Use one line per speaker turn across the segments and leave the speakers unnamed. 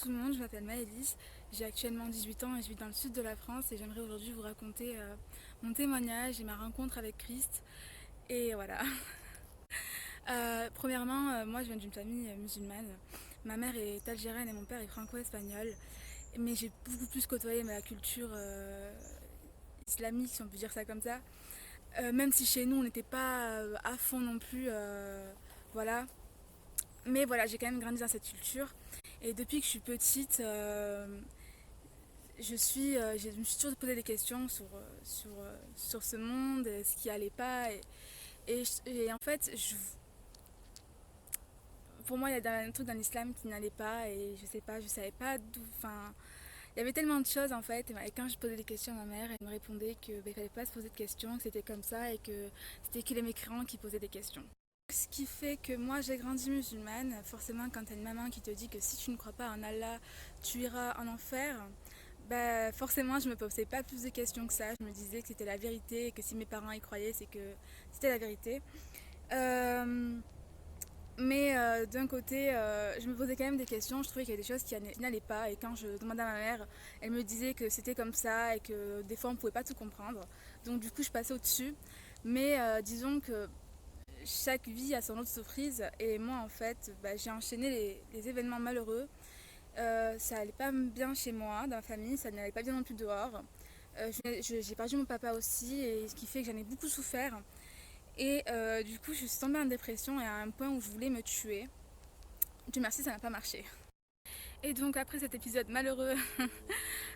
tout le monde, je m'appelle Maëlys, j'ai actuellement 18 ans et je vis dans le sud de la France et j'aimerais aujourd'hui vous raconter mon témoignage et ma rencontre avec Christ. Et voilà. Premièrement, moi je viens d'une famille musulmane. Ma mère est algérienne et mon père est franco-espagnol. Mais j'ai beaucoup plus côtoyé la culture islamique, si on peut dire ça comme ça. Même si chez nous on n'était pas à fond non plus. Voilà. Mais voilà, j'ai quand même grandi dans cette culture. Et depuis que je suis petite, je me suis toujours posé des questions sur ce monde, ce qui allait pas. Et en fait, pour moi, il y a un truc dans l'islam qui n'allait pas. Et je sais pas, je savais pas d'où. Enfin, il y avait tellement de choses en fait. Et quand je posais des questions à ma mère, elle me répondait qu'il ne fallait pas se poser de questions, que c'était comme ça et que c'était que les mécréants qui posaient des questions. Ce qui fait que moi j'ai grandi musulmane, forcément quand t'as une maman qui te dit que si tu ne crois pas en Allah, tu iras en enfer, bah forcément je me posais pas plus de questions que ça. Je me disais que c'était la vérité et que si mes parents y croyaient, c'est que c'était la vérité. Euh, mais d'un côté, je me posais quand même des questions. Je trouvais qu'il y avait des choses qui n'allaient pas. Et quand je demandais à ma mère, elle me disait que c'était comme ça et que des fois on pouvait pas tout comprendre. Donc du coup je passais au-dessus. Mais disons que chaque vie a son lot de surprises et moi en fait j'ai enchaîné les événements malheureux. Ça allait pas bien chez moi, dans ma famille, ça n'allait pas bien non plus dehors. J'ai perdu mon papa aussi et ce qui fait que j'en ai beaucoup souffert. Et du coup je suis tombée en dépression et à un point où je voulais me tuer. Dieu merci ça n'a pas marché. Et donc après cet épisode malheureux,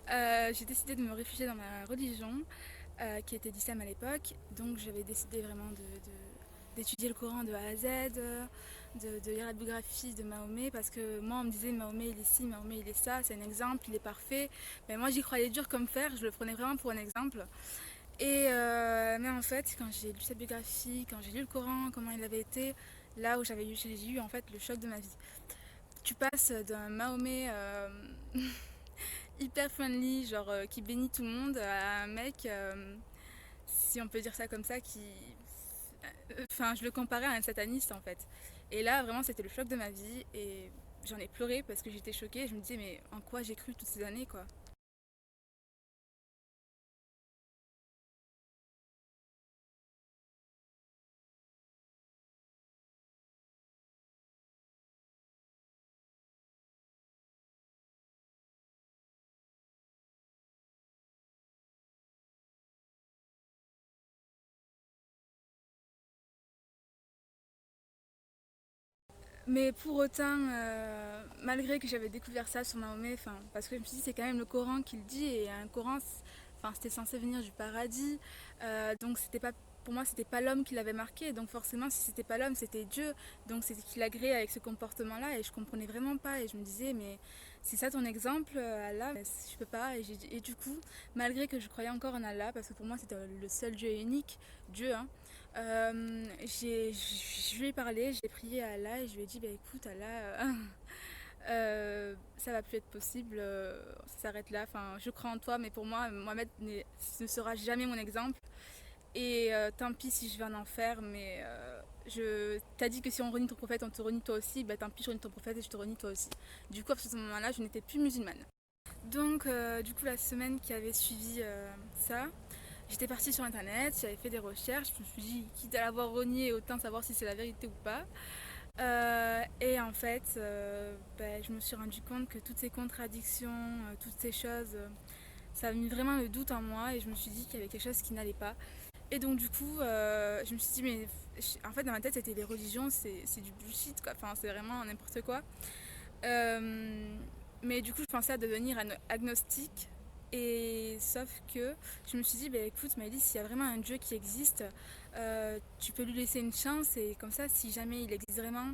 j'ai décidé de me réfugier dans ma religion qui était l'islam à l'époque. Donc j'avais décidé vraiment d'étudier le Coran de A à Z, de lire la biographie de Mahomet, parce que moi on me disait Mahomet il est ci, Mahomet il est ça, c'est un exemple, il est parfait. Mais moi j'y croyais dur comme fer, je le prenais vraiment pour un exemple. Mais en fait quand j'ai lu sa biographie, quand j'ai lu le Coran, comment il avait été, là où j'ai eu en fait le choc de ma vie. Tu passes d'un Mahomet hyper friendly, genre qui bénit tout le monde, à un mec, si on peut dire ça comme ça, enfin, je le comparais à un sataniste en fait. Et là, vraiment, c'était le choc de ma vie et j'en ai pleuré parce que j'étais choquée. Je me disais, mais en quoi j'ai cru toutes ces années quoi. Mais pour autant, malgré que j'avais découvert ça sur Mahomet, parce que je me suis dit, c'est quand même le Coran qui le dit et un Coran, c'était censé venir du paradis. Donc c'était pas, pour moi, c'était pas l'homme qui l'avait marqué. Donc forcément, si c'était pas l'homme, c'était Dieu. Donc c'est qu'il agréait avec ce comportement-là et je comprenais vraiment pas. Et je me disais, mais c'est ça ton exemple, Allah, mais je peux pas. Et du coup, malgré que je croyais encore en Allah, parce que pour moi c'était le seul Dieu unique, Dieu, hein, je lui ai parlé, j'ai prié à Allah et je lui ai dit bah écoute Allah, ça va plus être possible, ça s'arrête là, enfin je crois en toi mais pour moi Mohamed ne sera jamais mon exemple et tant pis si je vais en enfer mais t'as dit que si on renie ton prophète on te renie toi aussi, bah tant pis je renie ton prophète et je te renie toi aussi. Du coup à ce moment-là je n'étais plus musulmane. Donc du coup la semaine qui avait suivi ça, j'étais partie sur internet, j'avais fait des recherches, je me suis dit, quitte à l'avoir renié, autant savoir si c'est la vérité ou pas. Et en fait, je me suis rendu compte que toutes ces contradictions, toutes ces choses, ça a mis vraiment le doute en moi et je me suis dit qu'il y avait quelque chose qui n'allait pas. Et donc du coup, je me suis dit, mais en fait dans ma tête c'était les religions, c'est du bullshit quoi, enfin c'est vraiment n'importe quoi. Euh, mais du coup, je pensais à devenir agnostique. Et sauf que je me suis dit, bah, écoute, Maëlys, s'il y a vraiment un Dieu qui existe, tu peux lui laisser une chance. Et comme ça, si jamais il existe vraiment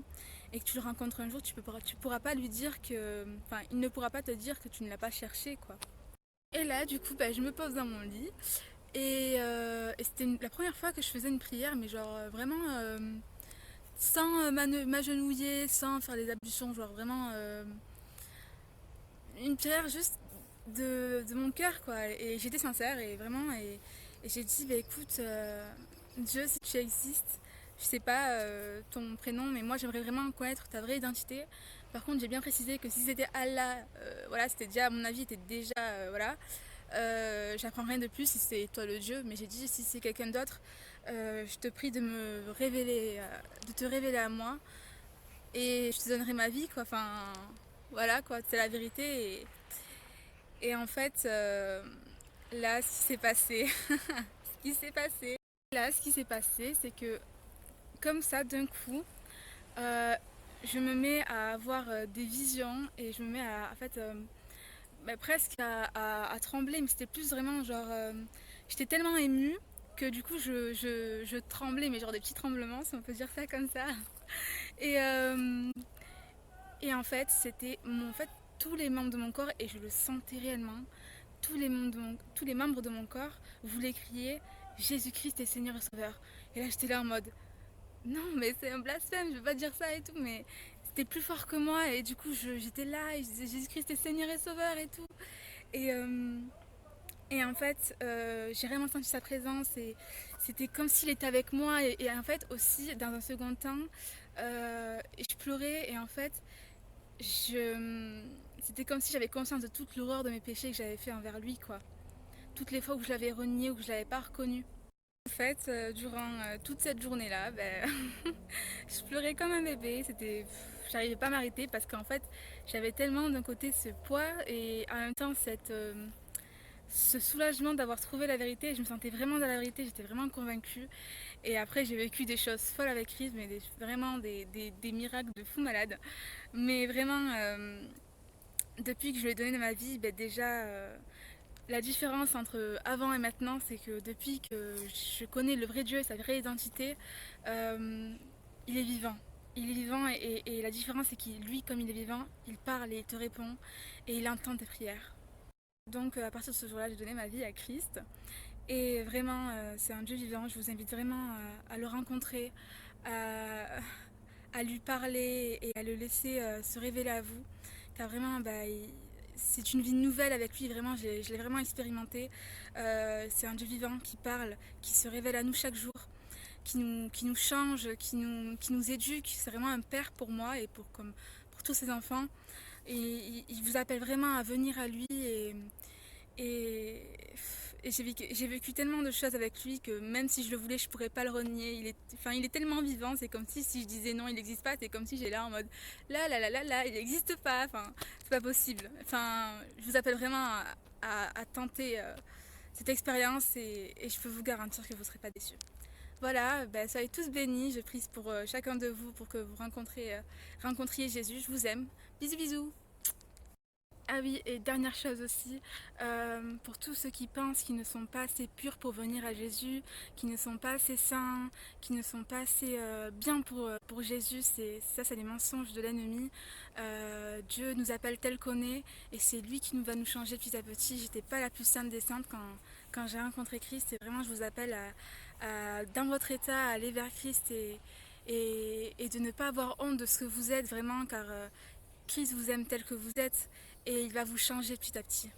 et que tu le rencontres un jour, tu pourras pas lui dire que. Enfin, il ne pourra pas te dire que tu ne l'as pas cherché, quoi. Et là, du coup, je me pose dans mon lit. Et c'était la première fois que je faisais une prière, mais genre vraiment sans m'agenouiller, sans faire les ablutions, genre vraiment une prière juste de mon cœur quoi. Et j'étais sincère et vraiment et j'ai dit bah écoute Dieu si tu existes, je sais pas ton prénom mais moi j'aimerais vraiment connaître ta vraie identité Par contre, j'ai bien précisé que si c'était Allah, voilà, c'était déjà, à mon avis, était déjà, voilà. J'apprends rien de plus si c'est toi le Dieu, mais j'ai dit si c'est quelqu'un d'autre, je te prie de me révéler, de te révéler à moi, et je te donnerai ma vie, quoi. Enfin, voilà, quoi, c'est la vérité. Et en fait, là, ce qui s'est passé, ce qui s'est passé, là, ce qui s'est passé, c'est que comme ça, d'un coup, euh, je me mets à avoir des visions et je me mets à, en fait, presque à trembler, mais c'était plus vraiment genre, j'étais tellement émue que du coup, je tremblais, mais genre des petits tremblements, si on peut dire ça comme ça. Et, euh, et en fait, c'était en fait, tous les membres de mon corps, et je le sentais réellement, tous les membres de mon corps voulaient crier Jésus-Christ est Seigneur et Sauveur. Et là, j'étais là en mode non, mais c'est un blasphème, je veux pas dire ça et tout, mais c'était plus fort que moi, et du coup, j'étais là, et je disais Jésus-Christ est Seigneur et Sauveur et tout. Et, euh, et en fait, j'ai vraiment senti sa présence, et c'était comme s'il était avec moi, et en fait, aussi, dans un second temps, je pleurais, et en fait, je... c'était comme si j'avais conscience de toute l'horreur de mes péchés que j'avais fait envers lui, quoi. Toutes les fois où je l'avais renié ou que je l'avais pas reconnu. En fait, durant toute cette journée-là, ben, je pleurais comme un bébé. J'arrivais pas à m'arrêter parce qu'en fait, j'avais tellement d'un côté ce poids et en même temps ce soulagement d'avoir trouvé la vérité. Je me sentais vraiment dans la vérité, j'étais vraiment convaincue. Et après, j'ai vécu des choses folles avec Chris, mais vraiment des miracles de fou malade. Mais vraiment, depuis que je lui ai donné de ma vie, ben déjà, la différence entre avant et maintenant, c'est que depuis que je connais le vrai Dieu et sa vraie identité, euh, il est vivant. Il est vivant, et la différence, c'est qu'il, lui, comme il est vivant, il parle et il te répond et il entend tes prières. Donc à partir de ce jour-là, j'ai donné ma vie à Christ. Et vraiment, c'est un Dieu vivant. Je vous invite vraiment à le rencontrer, à, à lui parler et à le laisser se révéler à vous. Car vraiment, bah, c'est une vie nouvelle avec lui. Vraiment, je l'ai vraiment expérimenté. C'est un Dieu vivant qui parle, qui se révèle à nous chaque jour, qui nous change, qui nous éduque. C'est vraiment un père pour moi et pour tous ses enfants. Et il vous appelle vraiment à venir à lui, et, et j'ai vécu tellement de choses avec lui que même si je le voulais, je pourrais pas le renier. Il est tellement vivant, c'est comme si je disais non, il n'existe pas, c'est comme si j'étais là en mode là, il n'existe pas, enfin, c'est pas possible. Enfin, je vous appelle vraiment à tenter cette expérience, et je peux vous garantir que vous ne serez pas déçus. Voilà, ben, soyez tous bénis, je prie pour chacun de vous pour que vous rencontriez Jésus. Je vous aime. Bisous, bisous. Ah oui, et dernière chose aussi, pour tous ceux qui pensent qu'ils ne sont pas assez purs pour venir à Jésus, qui ne sont pas assez saints, qui ne sont pas assez bien pour Jésus, c'est des mensonges de l'ennemi. Dieu nous appelle tel qu'on est, et c'est lui qui nous va nous changer petit à petit. J'étais pas la plus sainte des saintes quand j'ai rencontré Christ, et vraiment je vous appelle dans votre état, à aller vers Christ, et de ne pas avoir honte de ce que vous êtes vraiment, car Christ vous aime tel que vous êtes, et il va vous changer petit à petit.